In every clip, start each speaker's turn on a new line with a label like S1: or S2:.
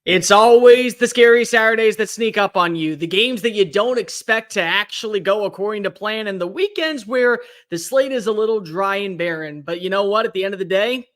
S1: It's always the scary Saturdays that sneak up on you, the games that you don't expect to actually go according to plan, and the weekends where the slate is a little dry and barren. But you know what? At the end of the day,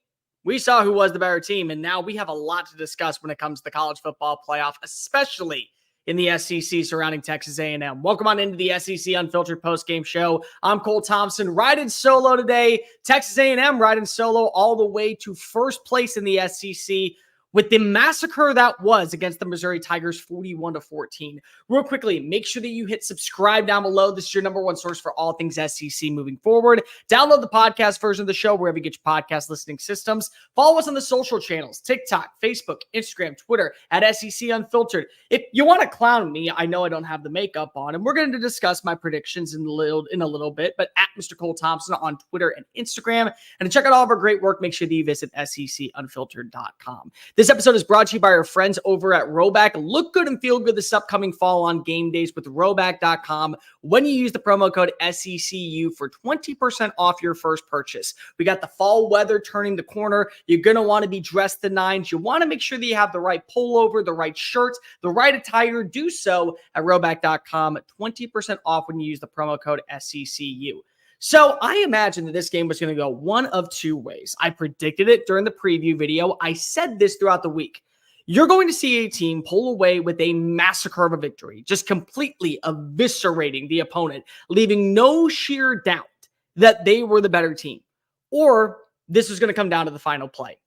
S1: we saw who was the better team, and now we have a lot to discuss when it comes to the college football playoff, especially in the SEC surrounding Texas A&M. Welcome on into the SEC Unfiltered postgame show. I'm Cole Thompson, riding solo today. Texas A&M riding solo all the way to first place in the SEC with the massacre that was against the Missouri Tigers 41-14. Real quickly, make sure that you hit subscribe down below. This is your number one source for all things SEC moving forward. Download the podcast version of the show wherever you get your podcast listening systems. Follow us on the social channels, TikTok, Facebook, Instagram, Twitter, at SEC Unfiltered. If you want to clown me, I know I don't have the makeup on, and we're going to discuss my predictions in a little bit, but at Mr. Cole Thompson on Twitter and Instagram. And to check out all of our great work, make sure that you visit secunfiltered.com. This episode is brought to you by our friends over at RHOBACK. Look good and feel good this upcoming fall on game days with RHOBACK.com when you use the promo code SECU for 20% off your first purchase. We got the fall weather turning the corner. You're going to want to be dressed to nines. You want to make sure that you have the right pullover, the right shirts, the right attire. Do so at RHOBACK.com. 20% off when you use the promo code SECU. So I imagine that this game was going to go one of two ways. I predicted it during the preview video. I said this throughout the week. You're going to see a team pull away with a massacre of a victory, just completely eviscerating the opponent, leaving no sheer doubt that they were the better team. Or this was going to come down to the final play.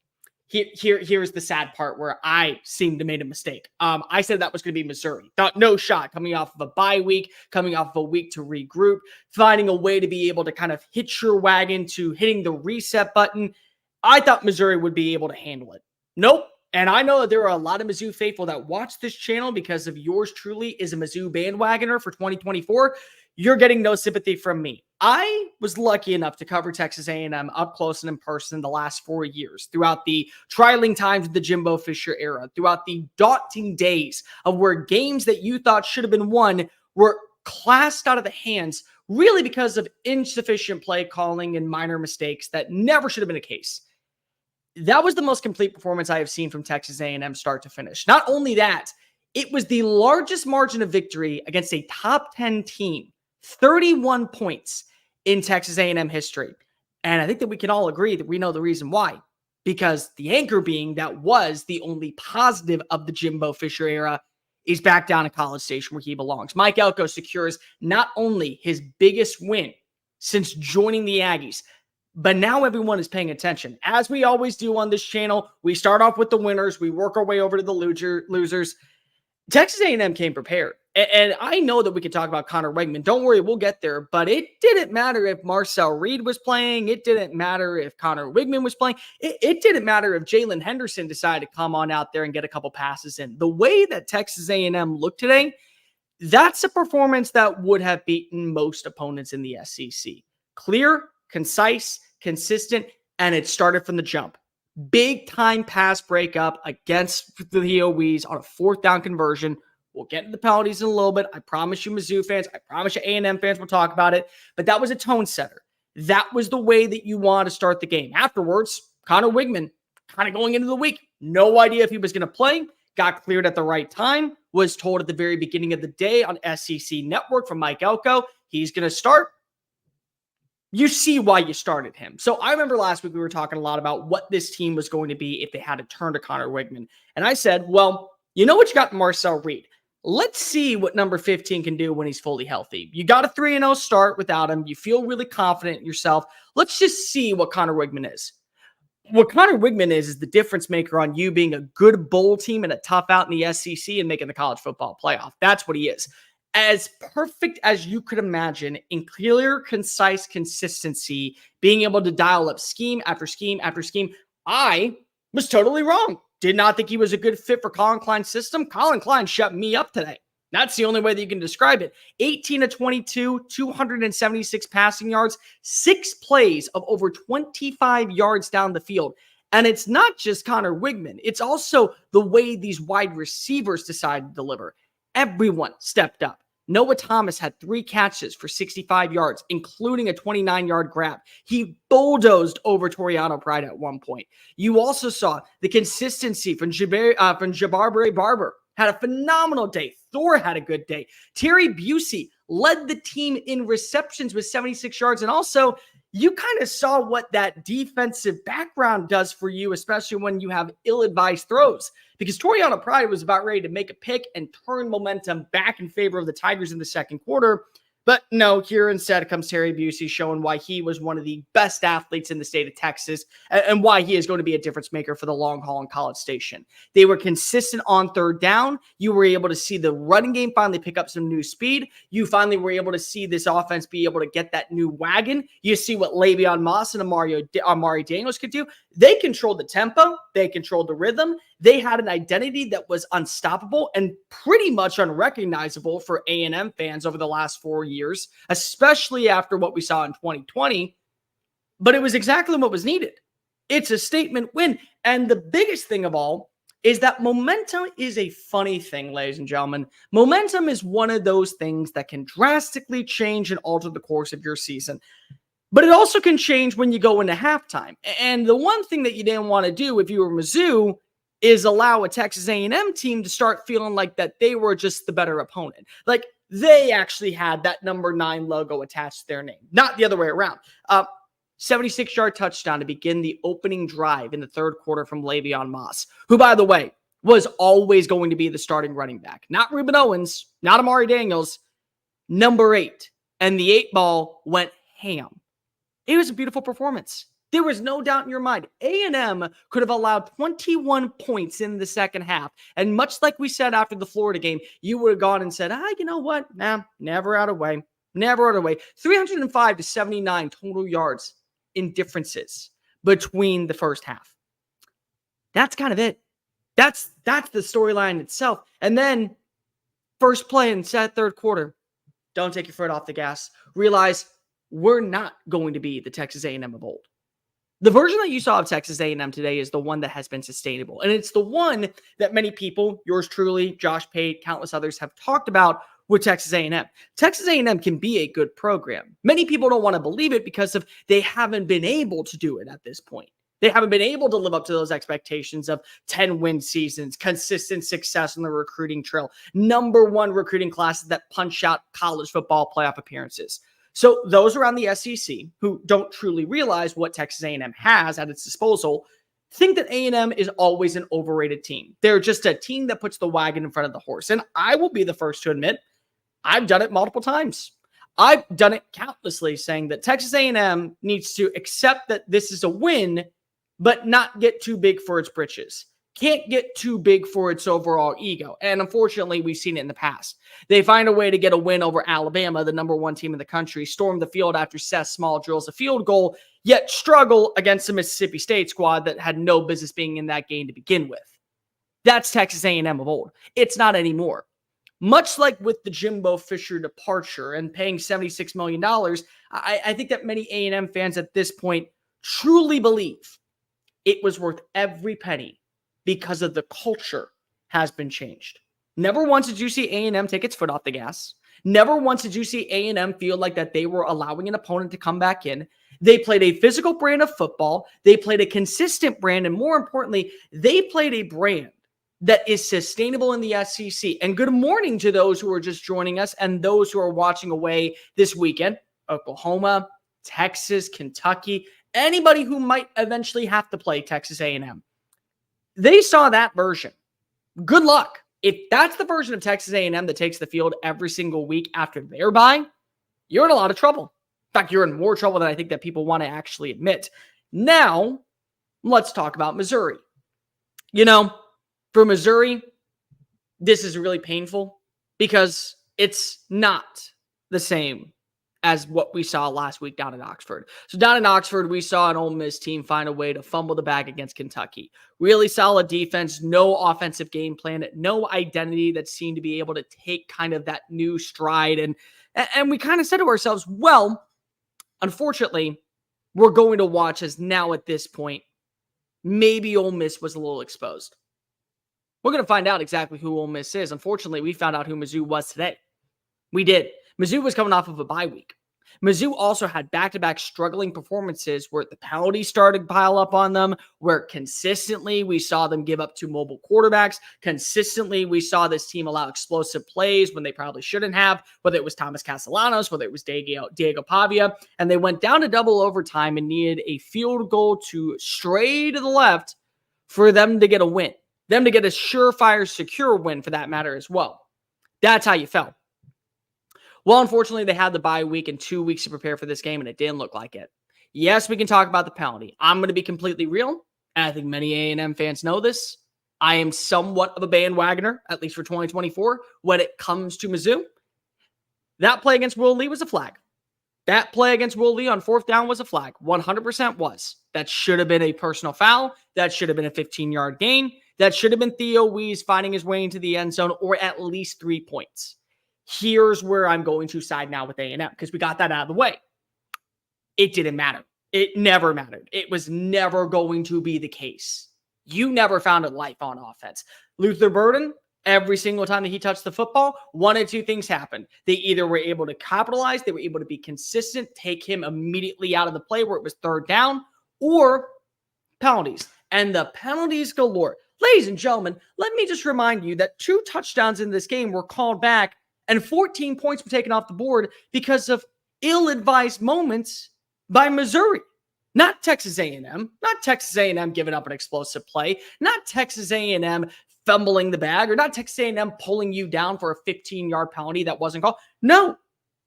S1: Here's the sad part where I seemed to made a mistake. I said that was going to be Missouri. Thought no shot, coming off of a bye week, coming off of a week to regroup, finding a way to be able to kind of hitch your wagon to hitting the reset button. I thought Missouri would be able to handle it. Nope. And I know that there are a lot of Mizzou faithful that watch this channel because of yours truly is a Mizzou bandwagoner for 2024. You're getting no sympathy from me. I was lucky enough to cover Texas A&M up close and in person the last 4 years, throughout the trialing times of the Jimbo Fisher era, throughout the daunting days of where games that you thought should have been won were classed out of the hands, really because of insufficient play calling and minor mistakes that never should have been the case. That was the most complete performance I have seen from Texas A&M start to finish. Not only that, it was the largest margin of victory against a top 10 team, 31 points in Texas A&M history. And I think that we can all agree that we know the reason why. Because the anchor being that was the only positive of the Jimbo Fisher era is back down at College Station where he belongs. Mike Elko secures not only his biggest win since joining the Aggies, but now everyone is paying attention. As we always do on this channel, we start off with the winners. We work our way over to the losers. Texas A&M came prepared. And I know that we could talk about Connor Wegman. Don't worry, we'll get there. But it didn't matter if Marcel Reed was playing. It didn't matter if Connor Wegman was playing. It didn't matter if Jalen Henderson decided to come on out there and get a couple passes in. The way that Texas A&M looked today, that's a performance that would have beaten most opponents in the SEC. Clear, concise, consistent, and it started from the jump. Big time pass breakup against the OEs on a fourth down conversion. We'll get into the penalties in a little bit. I promise you, Mizzou fans, I promise you, A&M fans, we'll talk about it. But that was a tone setter. That was the way that you want to start the game. Afterwards, Connor Wegman, kind of going into the week, no idea if he was going to play, got cleared at the right time, was told at the very beginning of the day on SEC Network from Mike Elko, he's going to start. You see why you started him. So I remember last week we were talking a lot about what this team was going to be if they had to turn to Connor Wegman. And I said, well, you know what you got in Marcel Reed. Let's see what number 15 can do when he's fully healthy. You got a 3-0 start without him. You feel really confident in yourself. Let's just see what Connor Wegman is. What Connor Wegman is the difference maker on you being a good bowl team and a tough out in the SEC and making the college football playoff. That's what he is. As perfect as you could imagine in clear, concise consistency, being able to dial up scheme after scheme after scheme. I was totally wrong. Did not think he was a good fit for Colin Klein's system. Colin Klein shut me up today. That's the only way that you can describe it. 18 of 22, 276 passing yards, 6 plays of over 25 yards down the field. And it's not just Connor Wegman. It's also the way these wide receivers decided to deliver. Everyone stepped up. Noah Thomas had 3 catches for 65 yards, including a 29-yard grab. He bulldozed over Toriano Pride at one point. You also saw the consistency from Jabari Barber. Had a phenomenal day. Thor had a good day. Terry Busey led the team in receptions with 76 yards. And also, you kind of saw what that defensive background does for you, especially when you have ill-advised throws. Because Toriano Pride was about ready to make a pick and turn momentum back in favor of the Tigers in the second quarter. But no, here instead comes Terry Busey showing why he was one of the best athletes in the state of Texas and why he is going to be a difference maker for the long haul in College Station. They were consistent on third down. You were able to see the running game finally pick up some new speed. You finally were able to see this offense be able to get that new wagon. You see what Le'Veon Moss and Amari Daniels could do. They controlled the tempo. They controlled the rhythm. They had an identity that was unstoppable and pretty much unrecognizable for A&M fans over the last 4 years, especially after what we saw in 2020. But it was exactly what was needed. It's a statement win. And the biggest thing of all is that momentum is a funny thing, ladies and gentlemen. Momentum is one of those things that can drastically change and alter the course of your season. But it also can change when you go into halftime. And the one thing that you didn't want to do if you were Mizzou is allow a Texas A&M team to start feeling like that they were just the better opponent. Like they actually had that number 9 logo attached to their name, not the other way around. 76-yard touchdown to begin the opening drive in the third quarter from Le'Veon Moss, who, by the way, was always going to be the starting running back. Not Reuben Owens, not Amari Daniels, number 8. And the 8 ball went ham. It was a beautiful performance. There was no doubt in your mind. A&M could have allowed 21 points in the second half. And much like we said after the Florida game, you would have gone and said, you know what? Nah, never out of way. Never out of way. 305 to 79 total yards in differences between the first half. That's kind of it. That's the storyline itself. And then first play in that third quarter, don't take your foot off the gas. Realize we're not going to be the Texas A&M of old. The version that you saw of Texas A&M today is the one that has been sustainable. And it's the one that many people, yours truly, Josh Pate, countless others have talked about with Texas A&M. Texas A&M can be a good program. Many people don't want to believe it because they haven't been able to do it at this point. They haven't been able to live up to those expectations of 10-win seasons, consistent success on the recruiting trail, number 1 recruiting classes that punch out college football playoff appearances. So those around the SEC who don't truly realize what Texas A&M has at its disposal think that A&M is always an overrated team. They're just a team that puts the wagon in front of the horse. And I will be the first to admit, I've done it multiple times. I've done it countlessly, saying that Texas A&M needs to accept that this is a win, but not get too big for its britches. Can't get too big for its overall ego. And unfortunately, we've seen it in the past. They find a way to get a win over Alabama, the number 1 team in the country, storm the field after Seth Small drills a field goal, yet struggle against the Mississippi State squad that had no business being in that game to begin with. That's Texas A&M of old. It's not anymore. Much like with the Jimbo Fisher departure and paying $76 million, I think that many A&M fans at this point truly believe it was worth every penny because of the culture has been changed. Never once did you see A&M take its foot off the gas. Never once did you see A&M feel like that they were allowing an opponent to come back in. They played a physical brand of football. They played a consistent brand. And more importantly, they played a brand that is sustainable in the SEC. And good morning to those who are just joining us and those who are watching away this weekend. Oklahoma, Texas, Kentucky, anybody who might eventually have to play Texas A&M. They saw that version. Good luck. If that's the version of Texas A&M that takes the field every single week after their bye, you're in a lot of trouble. In fact, you're in more trouble than I think that people want to actually admit. Now, let's talk about Missouri. You know, for Missouri, this is really painful because it's not the same as what we saw last week down in Oxford. So down in Oxford, we saw an Ole Miss team find a way to fumble the bag against Kentucky. Really solid defense, no offensive game plan, no identity that seemed to be able to take kind of that new stride. And we kind of said to ourselves, well, unfortunately, we're going to watch as now at this point, maybe Ole Miss was a little exposed. We're going to find out exactly who Ole Miss is. Unfortunately, we found out who Mizzou was today. We did. Mizzou was coming off of a bye week. Mizzou also had back-to-back struggling performances where the penalties started to pile up on them, where consistently we saw them give up to mobile quarterbacks. Consistently, we saw this team allow explosive plays when they probably shouldn't have, whether it was Thomas Castellanos, whether it was Diego Pavia, and they went down to double overtime and needed a field goal to stray to the left for them to get a win, them to get a surefire, secure win for that matter as well. That's how you felt. Well, unfortunately, they had the bye week and 2 weeks to prepare for this game, and it didn't look like it. Yes, we can talk about the penalty. I'm going to be completely real, and I think many A&M fans know this. I am somewhat of a bandwagoner, at least for 2024, when it comes to Mizzou. That play against Will Lee was a flag. That play against Will Lee on 4th down was a flag. 100% was. That should have been a personal foul. That should have been a 15-yard gain. That should have been Theo Wees finding his way into the end zone, or at least 3 points. Here's where I'm going to side now with A&M because we got that out of the way. It didn't matter. It never mattered. It was never going to be the case. You never found a life on offense. Luther Burden, every single time that he touched the football, one of two things happened. They either were able to capitalize, they were able to be consistent, take him immediately out of the play where it was 3rd down, or penalties. And the penalties galore. Ladies and gentlemen, let me just remind you that 2 touchdowns in this game were called back and 14 points were taken off the board because of ill-advised moments by Missouri. Not Texas A&M. Not Texas A&M giving up an explosive play. Not Texas A&M fumbling the bag. Or not Texas A&M pulling you down for a 15-yard penalty that wasn't called. No,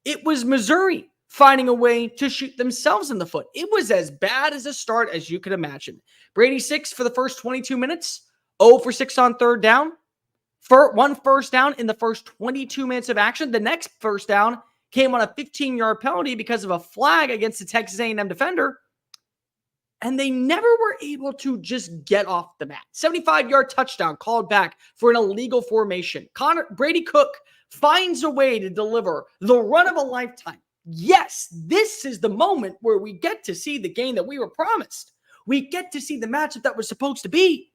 S1: it was Missouri finding a way to shoot themselves in the foot. It was as bad as a start as you could imagine. Brady 6 for the first 22 minutes. 0 for 6 on 3rd down. One first down in the first 22 minutes of action. The next first down came on a 15-yard penalty because of a flag against the Texas A&M defender. And they never were able to just get off the mat. 75-yard touchdown called back for an illegal formation. Brady Cook finds a way to deliver the run of a lifetime. Yes, this is the moment where we get to see the game that we were promised. We get to see the matchup that was supposed to be.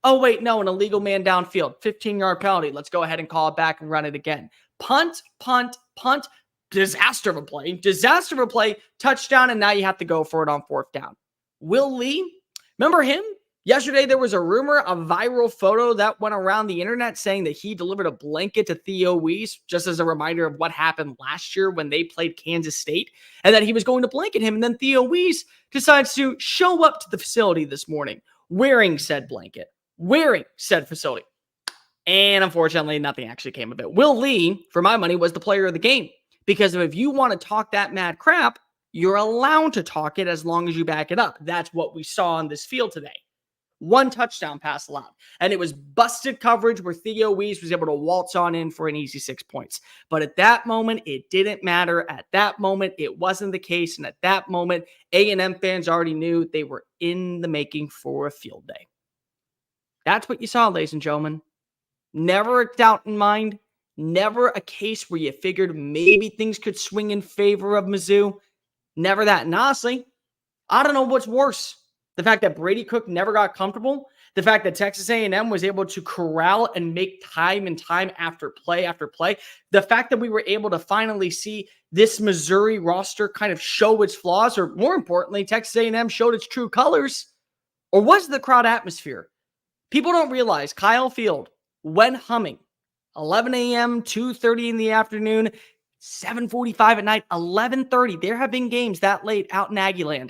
S1: Oh, wait, no, an illegal man downfield. 15-yard penalty. Let's go ahead and call it back and run it again. Punt, punt, punt. Disaster of a play. Disaster of a play. Touchdown, and now you have to go for it on 4th down. Will Lee, remember him? Yesterday, there was a rumor, a viral photo that went around the internet saying that he delivered a blanket to Theo Wees, just as a reminder of what happened last year when they played Kansas State, and that he was going to blanket him. And then Theo Wees decides to show up to the facility this morning wearing said blanket, wearing said facility. And unfortunately, nothing actually came of it. Will Lee, for my money, was the player of the game. Because if you want to talk that mad crap, you're allowed to talk it as long as you back it up. That's what we saw on this field today. 1 touchdown pass allowed. And it was busted coverage where Theo Wees was able to waltz on in for an easy 6 points. But at that moment, it didn't matter. At that moment, it wasn't the case. And at that moment, A&M fans already knew they were in the making for a field day. That's what you saw, ladies and gentlemen. Never a doubt in mind. Never a case where you figured maybe things could swing in favor of Mizzou. Never that. And honestly, I don't know what's worse. The fact that Brady Cook never got comfortable. The fact that Texas A&M was able to corral and make time and time after play after play. The fact that we were able to finally see this Missouri roster kind of show its flaws. Or more importantly, Texas A&M showed its true colors. Or was it the crowd atmosphere? People don't realize Kyle Field went humming. 11 a.m., 2:30 in the afternoon, 7:45 at night, 11:30. There have been games that late out in Aggieland.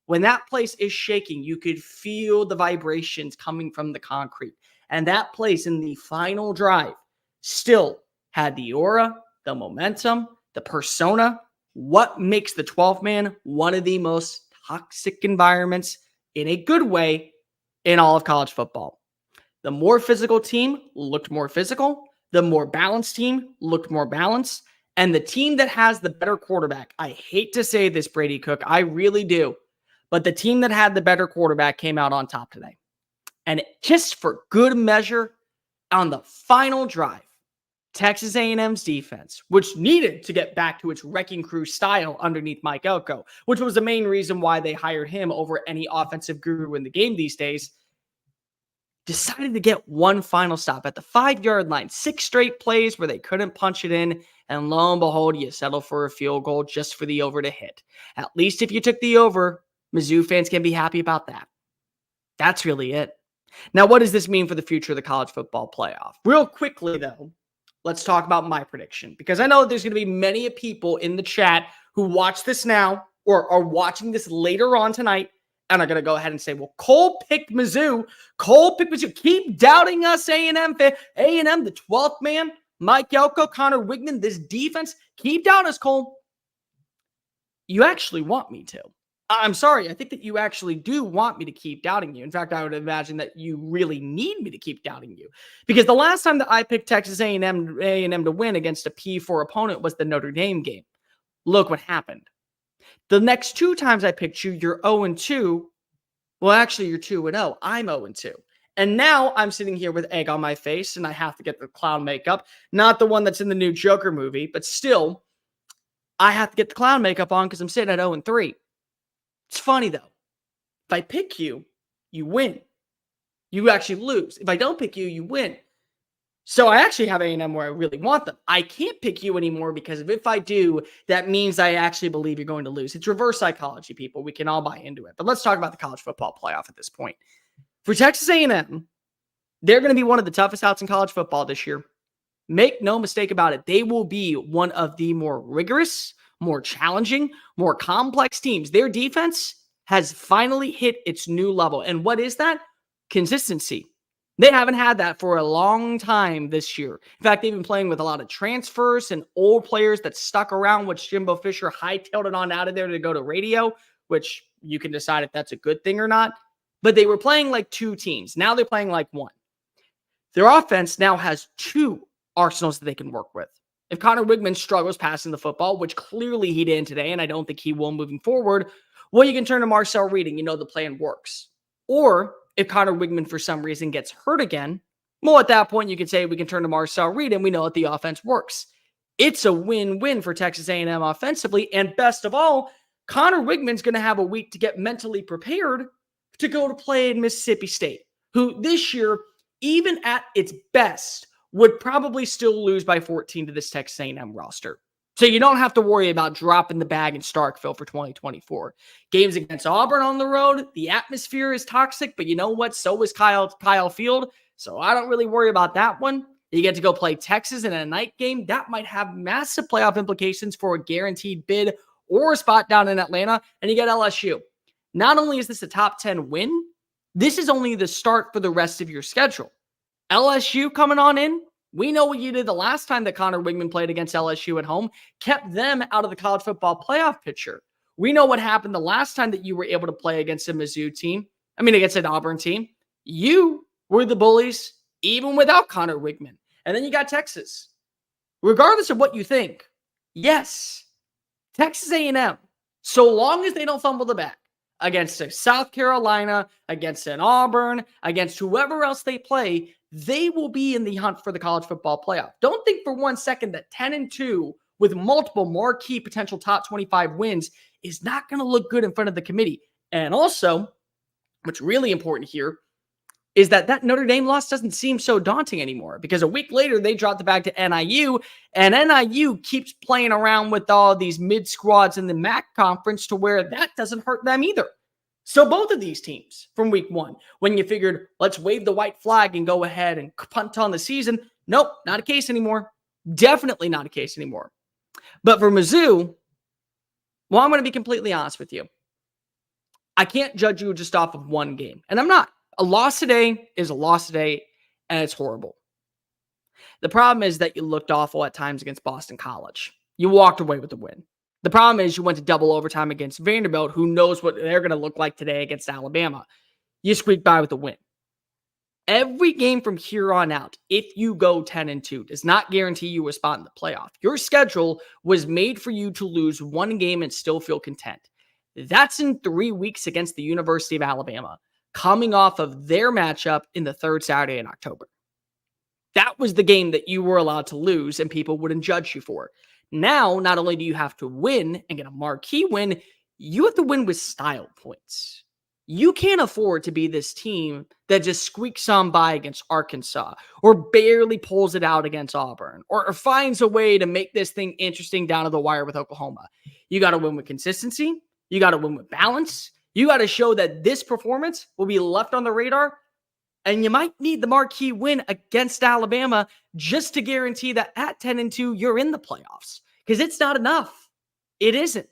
S1: When that place is shaking, you could feel the vibrations coming from the concrete. And that place in the final drive still had the aura, the momentum, the persona. What makes the 12th man one of the most toxic environments in a good way in all of college football? The more physical team looked more physical. The more balanced team looked more balanced. And the team that has the better quarterback, I hate to say this, Brady Cook, I really do, but the team that had the better quarterback came out on top today. And just for good measure, on the final drive, Texas A&M's defense, which needed to get back to its wrecking crew style underneath Mike Elko, which was the main reason why they hired him over any offensive guru in the game these days, decided to get one final stop at the 5-yard line. 6 straight plays where they couldn't punch it in, and lo and behold, you settle for a field goal just for the over to hit. At least if you took the over, Mizzou fans can be happy about that. That's really it. Now, what does this mean for the future of the college football playoff? Real quickly, though, let's talk about my prediction, because I know there's going to be many people in the chat who watch this now or are watching this later on tonight and are going to go ahead and say, well, Cole picked Mizzou. Cole picked Mizzou. Keep doubting us, A&M. A&M, the 12th man, Mike Elko, Connor Wigman, this defense. Keep doubting us, Cole. You actually want me to. I'm sorry. I think that you actually do want me to keep doubting you. In fact, I would imagine that you really need me to keep doubting you, because the last time that I picked Texas A&M to win against a P4 opponent was the Notre Dame game. Look what happened. The next 2 times I picked you, you're 0-2. Well, actually, you're 2-0. I'm 0-2. And now I'm sitting here with egg on my face, and I have to get the clown makeup. Not the one that's in the new Joker movie, but still, I have to get the clown makeup on because I'm sitting at 0-3. It's funny, though. If I pick you, you win. You actually lose. If I don't pick you, you win. So I actually have A&M where I really want them. I can't pick you anymore because if I do, that means I actually believe you're going to lose. It's reverse psychology, people. We can all buy into it. But let's talk about the college football playoff at this point. For Texas A&M, they're going to be one of the toughest outs in college football this year. Make no mistake about it. They will be one of the more rigorous, more challenging, more complex teams. Their defense has finally hit its new level. And what is that? Consistency. They haven't had that for a long time this year. In fact, they've been playing with a lot of transfers and old players that stuck around, which Jimbo Fisher hightailed it on out of there to go to radio, which you can decide if that's a good thing or not. But they were playing like 2 teams. Now they're playing like 1. Their offense now has 2 arsenals that they can work with. If Connor Wigman struggles passing the football, which clearly he didn't today, and I don't think he will moving forward, well, you can turn to Marcel Reed and you know the plan works. Or if Connor Wigman for some reason gets hurt again, well, at that point you can say we can turn to Marcel Reed and we know that the offense works. It's a win-win for Texas A&M offensively, and best of all, Connor Wigman's going to have a week to get mentally prepared to go to play in Mississippi State, who this year, even at its best, would probably still lose by 14 to this Texas A&M roster. So you don't have to worry about dropping the bag in Starkville for 2024. Games against Auburn on the road, the atmosphere is toxic, but you know what? So is Kyle Field. So I don't really worry about that one. You get to go play Texas in a night game. That might have massive playoff implications for a guaranteed bid or a spot down in Atlanta. And you get LSU. Not only is this a top 10 win, this is only the start for the rest of your schedule. LSU coming on in. We know what you did the last time that Connor Wigman played against LSU at home, kept them out of the college football playoff picture. We know what happened the last time that you were able to play against a Mizzou team. Against an Auburn team. You were the bullies, even without Connor Wigman. And then you got Texas. Regardless of what you think, yes, Texas A&M, so long as they don't fumble the bag against a South Carolina, against an Auburn, against whoever else they play, they will be in the hunt for the college football playoff. Don't think for 1 second that 10-2 with multiple marquee potential top 25 wins is not going to look good in front of the committee. And also, what's really important here is that Notre Dame loss doesn't seem so daunting anymore, because a week later they dropped the bag to NIU, and NIU keeps playing around with all these mid squads in the MAC conference to where that doesn't hurt them either. So both of these teams from week 1, when you figured, let's wave the white flag and go ahead and punt on the season, nope, not a case anymore. Definitely not a case anymore. But for Mizzou, well, I'm going to be completely honest with you. I can't judge you just off of one game, and I'm not. A loss today is a loss today, and it's horrible. The problem is that you looked awful at times against Boston College. You walked away with the win. The problem is you went to double overtime against Vanderbilt, who knows what they're going to look like today against Alabama. You squeaked by with a win. Every game from here on out, if you go 10-2, does not guarantee you a spot in the playoff. Your schedule was made for you to lose one game and still feel content. That's in 3 weeks against the University of Alabama, coming off of their matchup in the third Saturday in October. That was the game that you were allowed to lose and people wouldn't judge you for. Now, not only do you have to win and get a marquee win, you have to win with style points. You can't afford to be this team that just squeaks on by against Arkansas or barely pulls it out against Auburn or finds a way to make this thing interesting down to the wire with Oklahoma. You got to win with consistency. You got to win with balance. You got to show that this performance will be left on the radar. And you might need the marquee win against Alabama just to guarantee that at 10-2, you're in the playoffs. Because it's not enough. It isn't.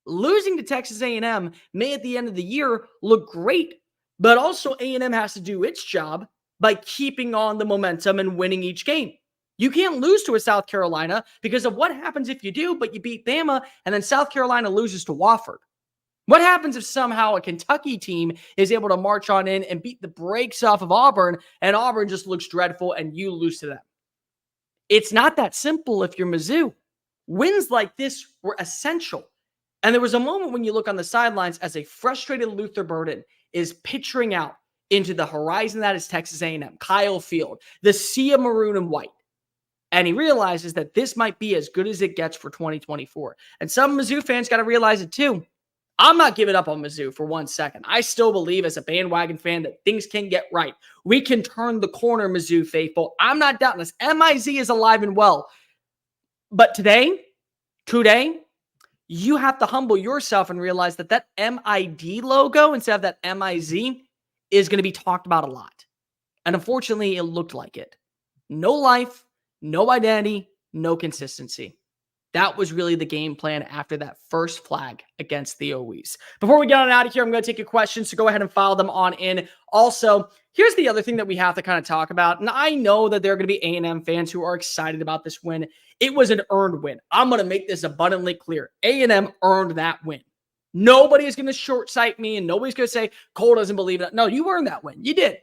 S1: Losing to Texas A&M may at the end of the year look great, but also A&M has to do its job by keeping on the momentum and winning each game. You can't lose to a South Carolina because of what happens if you do, but you beat Bama and then South Carolina loses to Wofford. What happens if somehow a Kentucky team is able to march on in and beat the brakes off of Auburn and Auburn just looks dreadful and you lose to them? It's not that simple if you're Mizzou. Wins like this were essential. And there was a moment when you look on the sidelines as a frustrated Luther Burden is picturing out into the horizon that is Texas A&M, Kyle Field, the sea of maroon and white. And he realizes that this might be as good as it gets for 2024. And some Mizzou fans got to realize it too. I'm not giving up on Mizzou for 1 second. I still believe as a bandwagon fan that things can get right. We can turn the corner, Mizzou faithful. I'm not doubting this. MIZ is alive and well. But today, you have to humble yourself and realize that that MID logo instead of that MIZ is going to be talked about a lot. And unfortunately, it looked like it. No life, no identity, no consistency. That was really the game plan after that first flag against the OEs. Before we get on out of here, I'm going to take your questions, so go ahead and file them on in. Also, here's the other thing that we have to kind of talk about. And I know that there are going to be A&M fans who are excited about this win. It was an earned win. I'm going to make this abundantly clear. A&M earned that win. Nobody is going to short sight me and nobody's going to say Cole doesn't believe it. No, you earned that win. You did.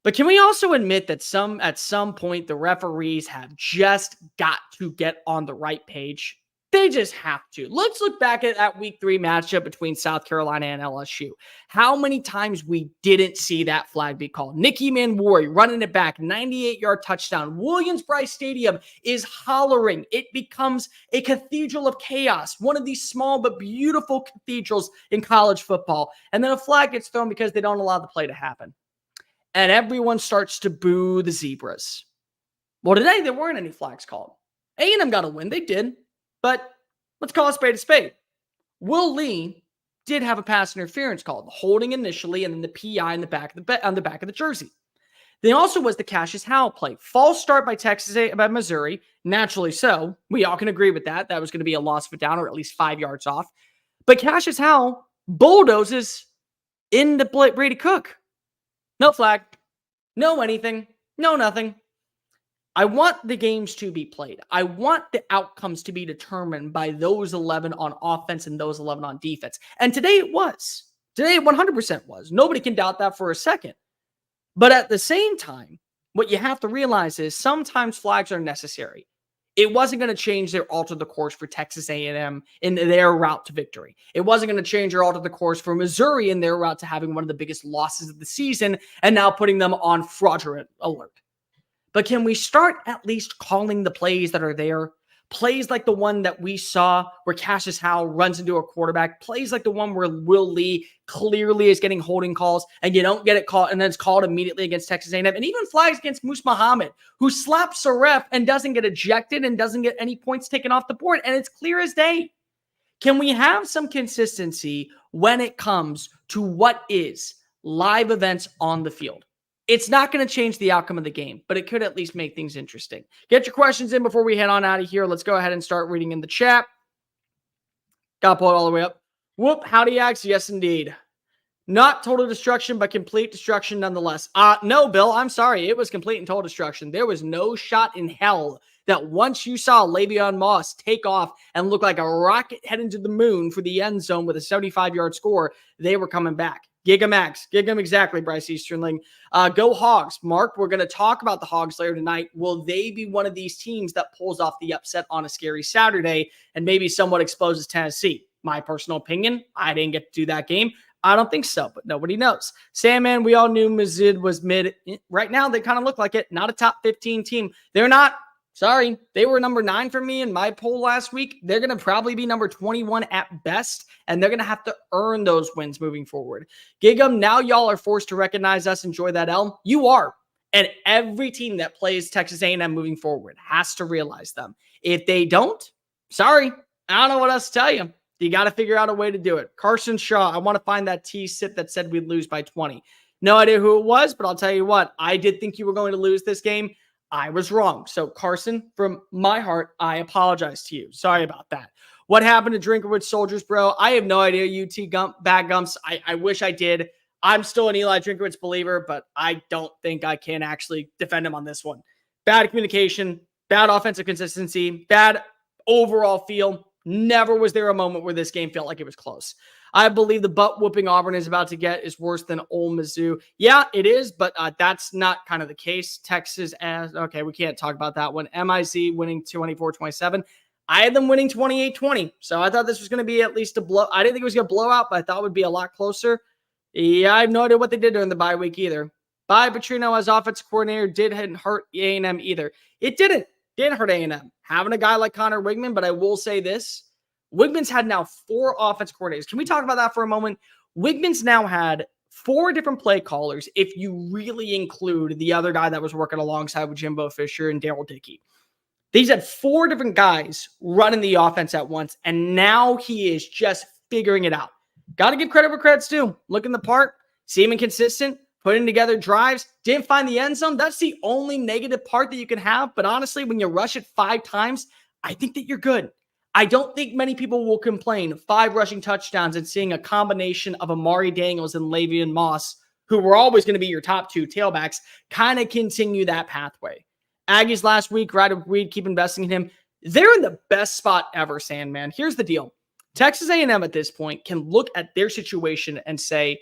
S1: But can we also admit that at some point the referees have just got to get on the right page? They just have to. Let's look back at that week 3 matchup between South Carolina and LSU. How many times we didn't see that flag be called? Nicky Manwari running it back, 98-yard touchdown. Williams-Brice Stadium is hollering. It becomes a cathedral of chaos, one of these small but beautiful cathedrals in college football. And then a flag gets thrown because they don't allow the play to happen. And everyone starts to boo the Zebras. Well, today there weren't any flags called. A&M got a win. They did. But let's call a spade a spade. Will Lee did have a pass interference called, holding initially, and then the PI on the back of the jersey. Then also was the Cassius Howell play. False start by by Missouri. Naturally so. We all can agree with that. That was going to be a loss of a down or at least 5 yards off. But Cassius Howell bulldozes into Brady Cook. No flag, no anything, no nothing. I want the games to be played. I want the outcomes to be determined by those 11 on offense and those 11 on defense. And today it was. Today it 100% was. Nobody can doubt that for a second. But at the same time, what you have to realize is sometimes flags are necessary. It wasn't going to alter the course for Texas A&M in their route to victory. It wasn't going to change or alter the course for Missouri in their route to having one of the biggest losses of the season and now putting them on fraudulent alert. But can we start at least calling the plays that are there? Plays like the one that we saw where Cassius Howell runs into a quarterback. Plays like the one where Will Lee clearly is getting holding calls and you don't get it called and then it's called immediately against Texas A&M. And even flags against Moose Muhammad, who slaps a ref and doesn't get ejected and doesn't get any points taken off the board. And it's clear as day. Can we have some consistency when it comes to what is live events on the field? It's not going to change the outcome of the game, but it could at least make things interesting. Get your questions in before we head on out of here. Let's go ahead and start reading in the chat. Got to pull it all the way up. Whoop, howdy, Axe. Yes, indeed. Not total destruction, but complete destruction nonetheless. No, Bill, I'm sorry. It was complete and total destruction. There was no shot in hell that once you saw Le'Veon Moss take off and look like a rocket heading to the moon for the end zone with a 75-yard score, they were coming back. Gigamax. Gigam exactly, Bryce Easterling. Go Hogs. Mark, we're going to talk about the Hogs later tonight. Will they be one of these teams that pulls off the upset on a scary Saturday and maybe somewhat exposes Tennessee? My personal opinion, I didn't get to do that game. I don't think so, but nobody knows. Sandman, we all knew Mizzou was mid. Right now, they kind of look like it. Not a top 15 team. They're not Sorry, they were number 9 for me in my poll last week. They're going to probably be number 21 at best, and they're going to have to earn those wins moving forward. Gig'em, now y'all are forced to recognize us, enjoy that L. You are. And every team that plays Texas A&M moving forward has to realize them. If they don't, sorry, I don't know what else to tell you. You got to figure out a way to do it. Carson Shaw, I want to find that T-sit that said we'd lose by 20. No idea who it was, but I'll tell you what, I did think you were going to lose this game. I was wrong. So, Carson, from my heart, I apologize to you. Sorry about that. What happened to Drinkerwood Soldiers, bro? I have no idea. Bad Gumps. I wish I did. I'm still an Eli Drinkerwood's believer, but I don't think I can actually defend him on this one. Bad communication, bad offensive consistency, bad overall feel. Never was there a moment where this game felt like it was close. I believe the butt whooping Auburn is about to get is worse than Ole Mizzou. Yeah, it is, but that's not kind of the case. Texas, okay, we can't talk about that one. MIC winning 24-27. I had them winning 28-20, so I thought this was going to be at least a blow. I didn't think it was going to blow out, but I thought it would be a lot closer. Yeah, I have no idea what they did during the bye week either. Bye, Petrino as offensive coordinator didn't hurt A&M either. It didn't hurt A&M. Having a guy like Connor Wigman, but I will say this. Wigman's had now 4 offense coordinators. Can we talk about that for a moment? Wigman's now had 4 different play callers if you really include the other guy that was working alongside with Jimbo Fisher and Daryl Dickey. He's had 4 different guys running the offense at once, and now he is just figuring it out. Got to give credit where credit's due. Looking the part, seeming consistent, putting together drives, didn't find the end zone. That's the only negative part that you can have. But honestly, when you rush it 5 times, I think that you're good. I don't think many people will complain 5 rushing touchdowns and seeing a combination of Amari Daniels and Lavian Moss, who were always going to be your top 2 tailbacks, kind of continue that pathway. Aggies last week, Ryder Reed, keep investing in him. They're in the best spot ever, Sandman. Here's the deal. Texas A&M at this point can look at their situation and say,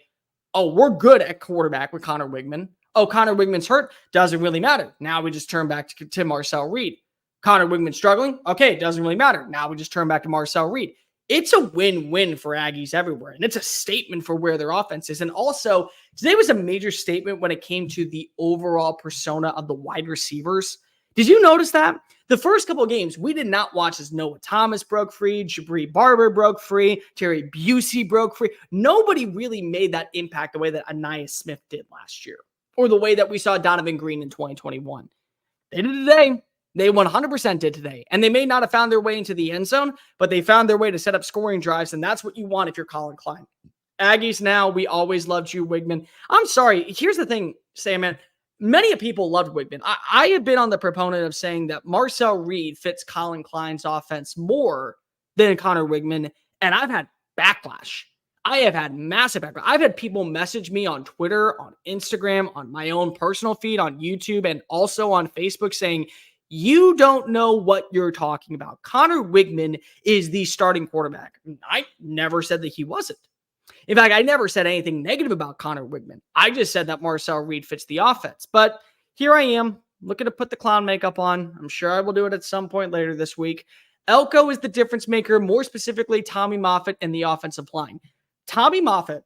S1: oh, we're good at quarterback with Connor Wigman. Oh, Connor Wigman's hurt. Doesn't really matter. Now we just turn back to Marcel Reed. Connor Wigman struggling? Okay, it doesn't really matter. Now we just turn back to Marcel Reed. It's a win-win for Aggies everywhere, and it's a statement for where their offense is. And also, today was a major statement when it came to the overall persona of the wide receivers. Did you notice that? The first couple of games, we did not watch as Noah Thomas broke free, Jabri Barber broke free, Terry Busey broke free. Nobody really made that impact the way that Anais Smith did last year, or the way that we saw Donovan Green in 2021. They did today. They 100% did today. And they may not have found their way into the end zone, but they found their way to set up scoring drives, and that's what you want if you're Colin Klein. Aggies now, we always loved you, Wigman. I'm sorry. Here's the thing, Sam, man. Many people loved Wigman. I have been on the proponent of saying that Marcel Reed fits Colin Klein's offense more than Connor Wigman, and I've had backlash. I have had massive backlash. I've had people message me on Twitter, on Instagram, on my own personal feed, on YouTube, and also on Facebook saying, you don't know what you're talking about. Connor Wigman is the starting quarterback. I never said that he wasn't. In fact, I never said anything negative about Connor Wigman. I just said that Marcel Reed fits the offense. But here I am, looking to put the clown makeup on. I'm sure I will do it at some point later this week. Elko is the difference maker, more specifically Tommy Moffitt and the offensive line. Tommy Moffitt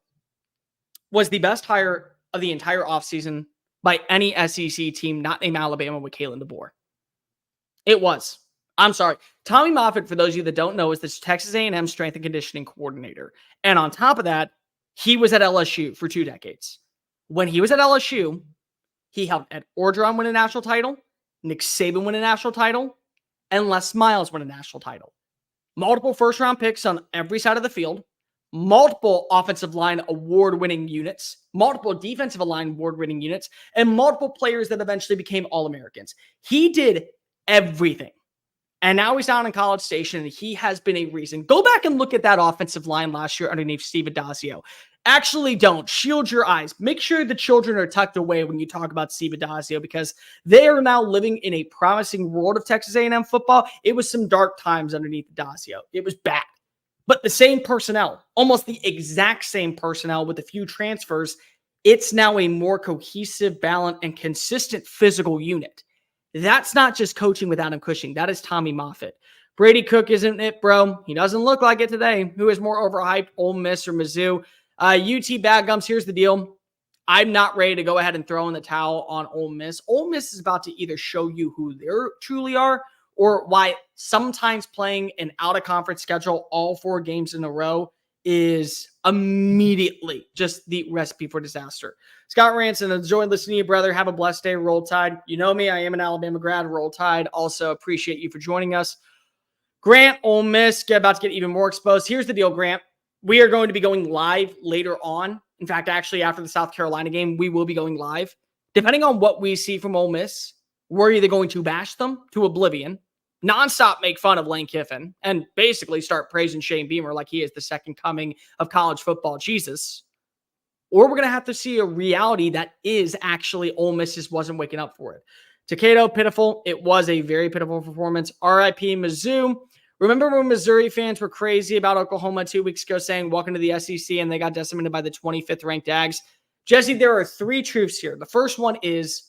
S1: was the best hire of the entire offseason by any SEC team not named Alabama with Kalen DeBoer. It was. I'm sorry. Tommy Moffitt, for those of you that don't know, is the Texas A&M strength and conditioning coordinator. And on top of that, he was at LSU for 2 decades. When he was at LSU, he helped Ed Orgeron win a national title, Nick Saban win a national title, and Les Miles win a national title. Multiple first-round picks on every side of the field, multiple offensive line award-winning units, multiple defensive line award-winning units, and multiple players that eventually became All-Americans. He did everything. And now he's down in College Station, and he has been a reason. Go back and look at that offensive line last year underneath Steve Adazio. Actually don't. Shield your eyes. Make sure the children are tucked away when you talk about Steve Adazio, because they are now living in a promising world of Texas A&M football. It was some dark times underneath Adazio. It was bad. But the same personnel, almost the exact same personnel with a few transfers, it's now a more cohesive, balanced, and consistent physical unit. That's not just coaching with Adam Cushing. That is Tommy Moffitt. Brady Cook isn't it, bro. He doesn't look like it today. Who is more overhyped, Ole Miss or Mizzou? UT Bad Gums, here's the deal. I'm not ready to go ahead and throw in the towel on Ole Miss. Ole Miss is about to either show you who they truly are or why sometimes playing an out-of-conference schedule all 4 games in a row is immediately just the recipe for disaster. Scott Ranson, enjoy listening to you, brother. Have a blessed day. Roll Tide. You know me. I am an Alabama grad. Roll Tide. Also appreciate you for joining us. Grant, Ole Miss, about to get even more exposed. Here's the deal, Grant. We are going to be going live later on. In fact, actually, after the South Carolina game, we will be going live. Depending on what we see from Ole Miss, we're either going to bash them to oblivion, nonstop make fun of Lane Kiffin, and basically start praising Shane Beamer like he is the second coming of college football Jesus, or we're going to have to see a reality that is actually Ole Miss just wasn't waking up for it. Takeda, pitiful. It was a very pitiful performance. RIP Mizzou. Remember when Missouri fans were crazy about Oklahoma 2 weeks ago saying, welcome to the SEC, and they got decimated by the 25th ranked Aggies? Jesse, there are 3 truths here. The first one is,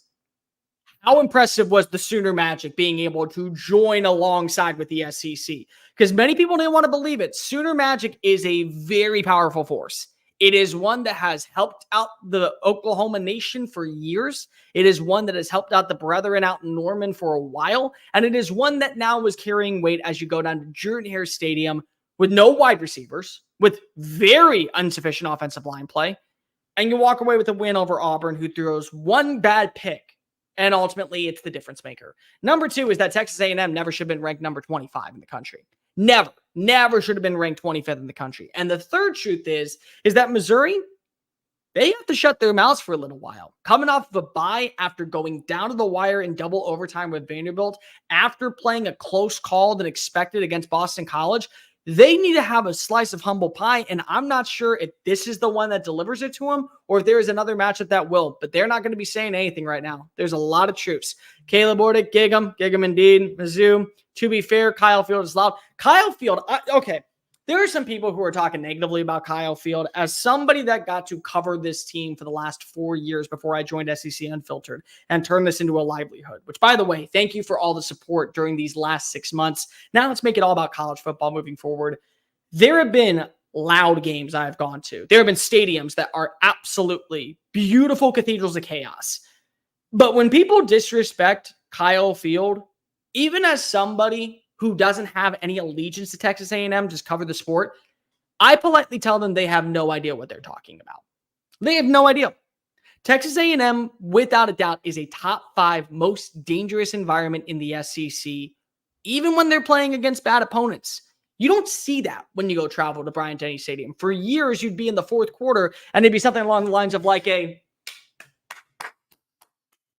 S1: how impressive was the Sooner Magic being able to join alongside with the SEC? Because many people didn't want to believe it. Sooner Magic is a very powerful force. It is one that has helped out the Oklahoma Nation for years. It is one that has helped out the brethren out in Norman for a while. And it is one that now is carrying weight as you go down to Jordan-Hare Stadium with no wide receivers, with very insufficient offensive line play. And you walk away with a win over Auburn, who throws one bad pick. And ultimately, it's the difference maker. Number 2 is that Texas A&M never should have been ranked number 25 in the country. Never should have been ranked 25th in the country. And the third truth is that Missouri, they have to shut their mouths for a little while. Coming off of a bye after going down to the wire in double overtime with Vanderbilt, after playing a close call than expected against Boston College, they need to have a slice of humble pie, and I'm not sure if this is the one that delivers it to them or if there is another matchup that will, but they're not going to be saying anything right now. There's a lot of truths. Caleb Ordick, gig 'em indeed. Mizzou, to be fair, Kyle Field is loud. Kyle Field, okay, there are some people who are talking negatively about Kyle Field. As somebody that got to cover this team for the last 4 years before I joined SEC Unfiltered and turned this into a livelihood, which, by the way, thank you for all the support during these last 6 months. Now let's make it all about college football moving forward. There have been loud games I've gone to. There have been stadiums that are absolutely beautiful cathedrals of chaos. But when people disrespect Kyle Field, even as somebody who doesn't have any allegiance to Texas A&M, just cover the sport, I politely tell them they have no idea what they're talking about. They have no idea. Texas A&M, without a doubt, is a top 5 most dangerous environment in the SEC, even when they're playing against bad opponents. You don't see that when you go travel to Bryant-Denny Stadium. For years, you'd be in the 4th quarter, and it'd be something along the lines of like a,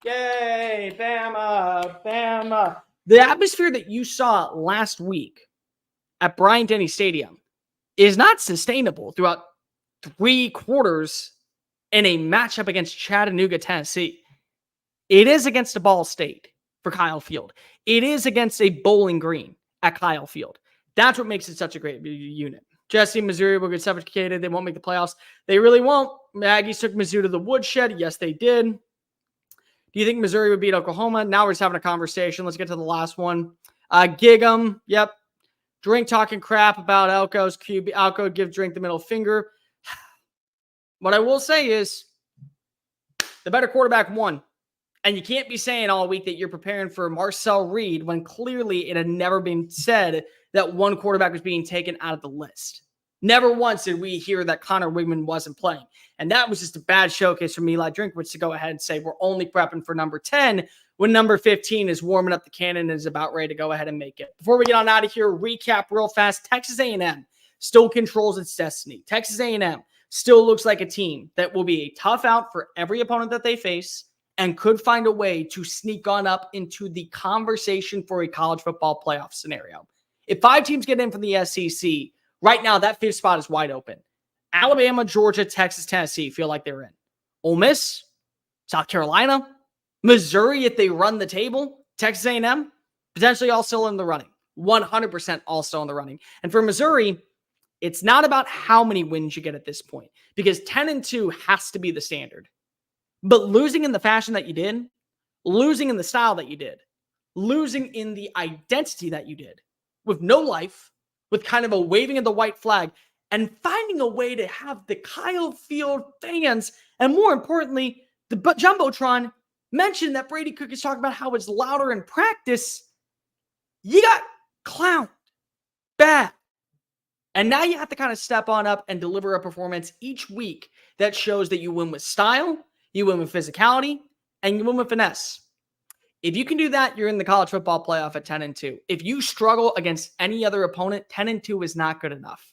S1: yay, Bama, Bama. The atmosphere that you saw last week at Bryant-Denny Stadium is not sustainable throughout 3 quarters in a matchup against Chattanooga, Tennessee. It is against a Ball State for Kyle Field. It is against a Bowling Green at Kyle Field. That's what makes it such a great unit. Jesse, Missouri will get suffocated. They won't make the playoffs. They really won't. Aggies took Mizzou to the woodshed. Yes, they did. Do you think Missouri would beat Oklahoma? Now we're just having a conversation. Let's get to the last one. Gig 'em. Yep. Drink talking crap about Elko's QB. Elko give Drink the middle finger. What I will say is the better quarterback won. And you can't be saying all week that you're preparing for Marcel Reed when clearly it had never been said that one quarterback was being taken out of the list. Never once did we hear that Connor Wigman wasn't playing. And that was just a bad showcase for Eli Drinkwitz to go ahead and say we're only prepping for number 10 when number 15 is warming up the cannon and is about ready to go ahead and make it. Before we get on out of here, recap real fast. Texas A&M still controls its destiny. Texas A&M still looks like a team that will be a tough out for every opponent that they face and could find a way to sneak on up into the conversation for a college football playoff scenario. If 5 teams get in from the SEC, right now that 5th spot is wide open. Alabama, Georgia, Texas, Tennessee feel like they're in. Ole Miss, South Carolina, Missouri, if they run the table, Texas A&M, potentially all still in the running. 100% all still in the running. And for Missouri, it's not about how many wins you get at this point, because 10-2 has to be the standard. But losing in the fashion that you did, losing in the style that you did, losing in the identity that you did, with no life, with kind of a waving of the white flag, and finding a way to have the Kyle Field fans, and more importantly, the Jumbotron, mention that Brady Cook is talking about how it's louder in practice. You got clowned bad. And now you have to kind of step on up and deliver a performance each week that shows that you win with style, you win with physicality, and you win with finesse. If you can do that, you're in the college football playoff at 10-2. If you struggle against any other opponent, 10-2 is not good enough.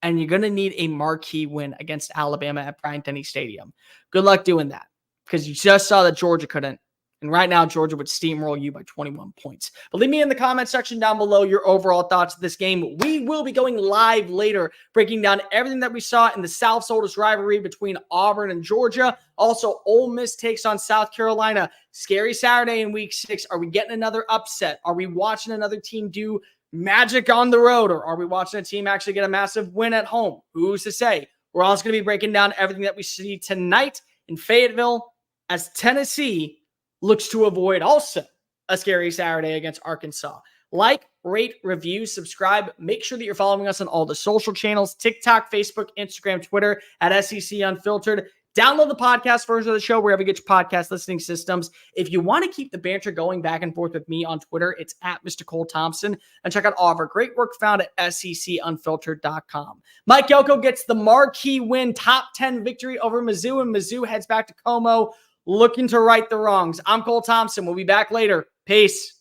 S1: And you're going to need a marquee win against Alabama at Bryant-Denny Stadium. Good luck doing that, because you just saw that Georgia couldn't. And right now, Georgia would steamroll you by 21 points. But leave me in the comment section down below your overall thoughts of this game. We will be going live later, breaking down everything that we saw in the South's oldest rivalry between Auburn and Georgia. Also, Ole Miss takes on South Carolina. Scary Saturday in Week 6. Are we getting another upset? Are we watching another team do magic on the road? Or are we watching a team actually get a massive win at home? Who's to say? We're also going to be breaking down everything that we see tonight in Fayetteville as Tennessee looks to avoid also a scary Saturday against Arkansas. Like, rate, review, subscribe. Make sure that you're following us on all the social channels, TikTok, Facebook, Instagram, Twitter at SEC Unfiltered. Download the podcast version of the show wherever you get your podcast listening systems. If you want to keep the banter going back and forth with me on Twitter, it's at Mr. Cole Thompson. And check out all of our great work found at SECUnfiltered.com. Mike Elko gets the marquee win, top 10 victory over Mizzou, and Mizzou heads back to Como, looking to right the wrongs. I'm Cole Thompson. We'll be back later. Peace.